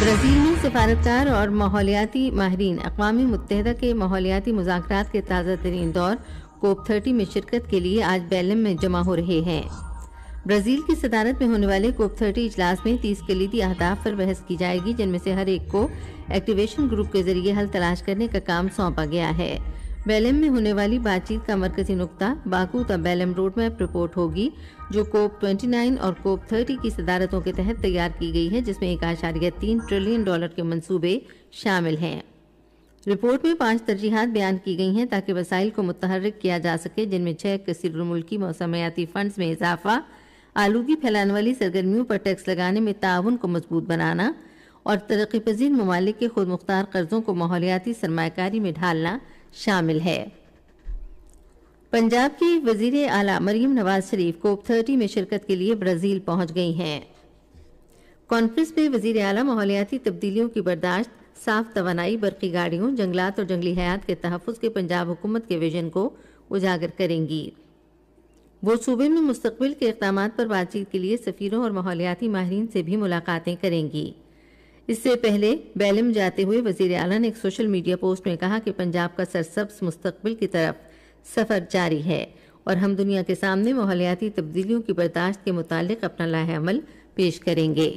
Brazil میں سفارتکار اور ماحولیاتی ماہرین اقوام متحدہ کے ماحولیاتی مذاکرات کے تازہ ترین دور کوپ 30 میں شرکت کے لیے آج بیلم میں جمع ہو رہے ہیں۔ برازیل کی صدارت میں ہونے والے کوپ 30 اجلاس میں 30 کلیدی اہداف پر بحث کی جائے گی، جن میں سے ہر ایک کو ایکٹیویشن گروپ کے ذریعے حل تلاش کرنے کا کام سونپا گیا ہے۔ بیلم میں ہونے والی بات چیت کا مرکزی نقطہ باکو تا بیلم روڈ میپ رپورٹ ہوگی، جو کوپ 29 اور کوپ 30 کی صدارتوں کے تحت تیار کی گئی ہے، جس میں 1.3 ٹریلین ڈالر کے منصوبے شامل ہیں۔ رپورٹ میں 5 ترجیحات بیان کی گئی ہیں تاکہ وسائل کو متحرک کیا جا سکے، جن میں 6 کثیر الملکی موسمیاتی فنڈز میں اضافہ، آلودگی پھیلانے والی سرگرمیوں پر ٹیکس لگانے میں تعاون کو مضبوط بنانا اور ترقی پذیر ممالک کے خود مختار قرضوں کو ماحولیاتی سرمایہ کاری میں ڈھالنا شامل ہے۔ پنجاب کی وزیر اعلیٰ مریم نواز شریف کوپ 30 میں شرکت کے لیے برازیل پہنچ گئی ہیں۔ کانفرنس میں وزیر اعلیٰ ماحولیاتی تبدیلیوں کی برداشت، صاف توانائی، برقی گاڑیوں، جنگلات اور جنگلی حیات کے تحفظ کے پنجاب حکومت کے ویژن کو اجاگر کریں گی۔ وہ صوبے میں مستقبل کے اقدامات پر بات چیت کے لیے سفیروں اور ماحولیاتی ماہرین سے بھی ملاقاتیں کریں گی۔ اس سے پہلے بیلم جاتے ہوئے وزیر اعلیٰ نے ایک سوشل میڈیا پوسٹ میں کہا کہ پنجاب کا سرسبز مستقبل کی طرف سفر جاری ہے اور ہم دنیا کے سامنے ماحولیاتی تبدیلیوں کی برداشت کے متعلق اپنا لائحہ عمل پیش کریں گے۔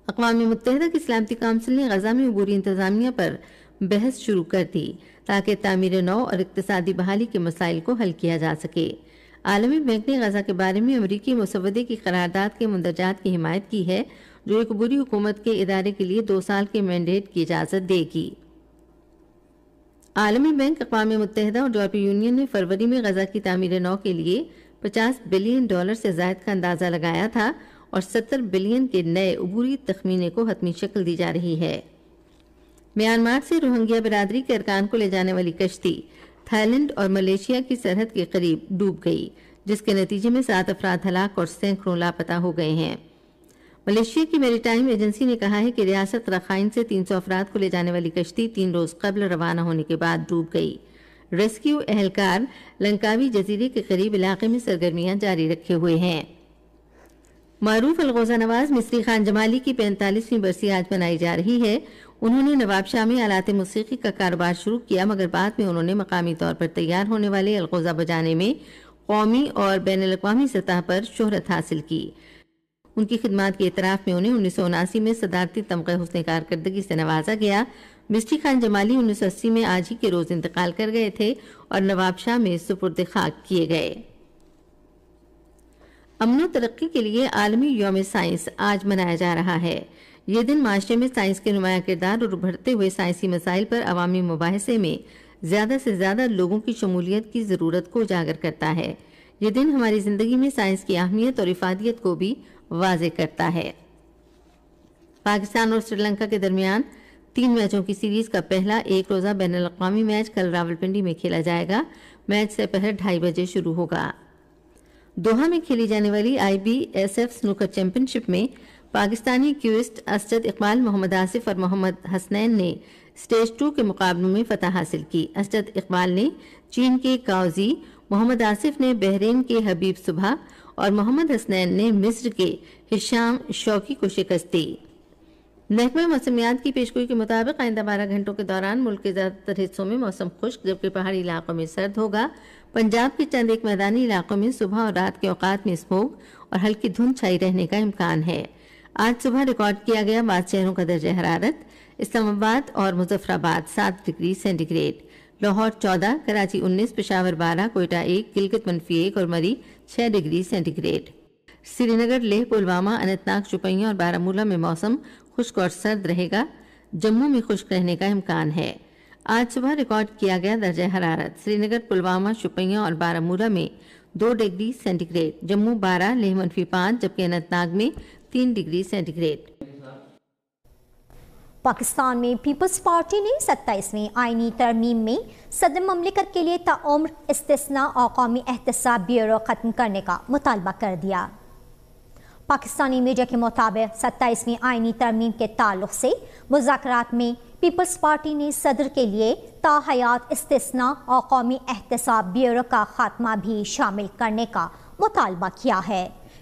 اقوام متحدہ کی سلامتی کونسل نے غزہ میں عبوری انتظامیہ پر بحث شروع کر دی تاکہ تعمیر نو اور اقتصادی بحالی کے مسائل کو حل کیا جا سکے۔ عالمی بینک نے غزہ کے بارے میں امریکی مسودے کی قرارداد کے مندرجات کی حمایت کی ہے، جو ایک عبوری حکومت کے ادارے کے لیے 2 سال کے مینڈیٹ کی اجازت دے گی۔ عالمی بینک، اقوام متحدہ اور یورپی یونین نے فروری میں غزہ کی تعمیر نو کے لیے $50 بلین سے زائد کا اندازہ لگایا تھا اور 70 بلین کے نئے عبوری تخمینے کو حتمی شکل دی جا رہی ہے۔ میانمار سے روہنگیا برادری کے ارکان کو لے جانے والی کشتی تھائی لینڈ اور ملیشیا کی سرحد کے قریب ڈوب گئی، جس کے نتیجے میں 7 افراد ہلاک اور سینکڑوں لاپتہ ہو گئے ہیں۔ ملیشیا کی میری ٹائم ایجنسی نے کہا ہے کہ ریاست رخائن سے 300 افراد کو لے جانے والی کشتی 3 روز قبل روانہ ہونے کے بعد ڈوب گئی۔ ریسکیو اہلکار لنکاوی جزیرے کے قریب علاقے میں سرگرمیاں جاری رکھے ہوئے ہیں۔ معروف الغوزہ نواز مصری خان جمالی کی 45ویں برسی آج منائی جا رہی ہے۔ انہوں نے نواب شاہ میں آلات موسیقی کا کاروبار شروع کیا، مگر بعد میں انہوں نے مقامی طور پر تیار ہونے والے الغوزہ بجانے میں قومی اور بین الاقوامی سطح پر شہرت حاصل کی۔ ان کی خدمات کے اعتراف میں انہیں 1979 میں صدارتی تمغہ حسن کارکردگی سے نوازا گیا۔ مصری خان جمالی 1980 میں آج ہی کے روز انتقال کر گئے تھے اور نواب شاہ میں سپرد خاک کیے گئے۔ امن و ترقی کے لیے عالمی یوم سائنس آج منایا جا رہا ہے۔ یہ دن معاشرے میں سائنس کے نمایاں کردار اور ابھرتے ہوئے سائنسی مسائل پر عوامی مباحثے میں زیادہ سے زیادہ لوگوں کی شمولیت کی ضرورت کو اجاگر کرتا ہے۔ یہ دن ہماری زندگی میں سائنس کی اہمیت اور افادیت کو بھی واضح کرتا ہے۔ پاکستان اور سری لنکا کے درمیان 3 میچوں کی سیریز کا پہلا ایک روزہ بین الاقوامی میچ کل راولپنڈی میں کھیلا جائے گا۔ میچ سے پہر 2:30 بجے شروع ہوگا۔ دوحہ میں کھیلی جانے والی IBSF سنوکر چیمپئن شپ میں پاکستانی کیوئسٹ اسجد اقبال، محمد آصف اور محمد حسنین نے سٹیج 2 کے مقابلوں میں فتح حاصل کی۔ اسجد اقبال نے چین کے کاؤزی، محمد آصف نے بحرین کے حبیب صبح اور محمد حسنین نے مصر کے ہشام شوقی کو شکست دی۔ محکمہ موسمیات کی پیشگوئی کے مطابق آئندہ 12 گھنٹوں کے دوران ملک کے زیادہ تر حصوں میں موسم خشک جبکہ پہاڑی علاقوں میں سرد ہوگا۔ پنجاب کے چند ایک میدانی علاقوں میں صبح اور رات کے اوقات میں اسموگ اور ہلکی دھند چھائی رہنے کا امکان ہے۔ آج صبح ریکارڈ کیا گیا بعض شہروں کا درجہ حرارت: اسلام آباد اور Muzaffarabad 7 degree centigrade, Lahore 14، Karachi 19، Peshawar 12، Quetta 1، Gilgit -1 اور Murree 6 degree centigrade. Srinagar, Leh, Pulwama, Anantnag, Shopian اور بارہمولہ میں موسم خشک اور سرد رہے گا۔ جموں میں خشک رہنے کا امکان ہے۔ آج صبح ریکارڈ کیا گیا درجہ حرارت: سری نگر، پلوامہ، شوپیاں اور بارہمولہ میں 2 degree centigrade, Jammu 12، Leh -5 جبکہ اننت ناگ میں 3 ڈگری سینٹی گریڈ۔ پاکستان میں پیپلز پارٹی نے 27ویں آئینی ترمیم میں صدر مملکت کے لیے تاعمر استثناء اور قومی احتساب بیورو ختم کرنے کا مطالبہ کر دیا۔ پاکستانی میڈیا کے مطابق 27ویں آئینی ترمیم کے تعلق سے مذاکرات میں پیپلز پارٹی نے صدر کے لیے تاحیات استثناء اور قومی احتساب بیورو کا خاتمہ بھی شامل کرنے کا مطالبہ کیا ہے۔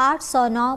809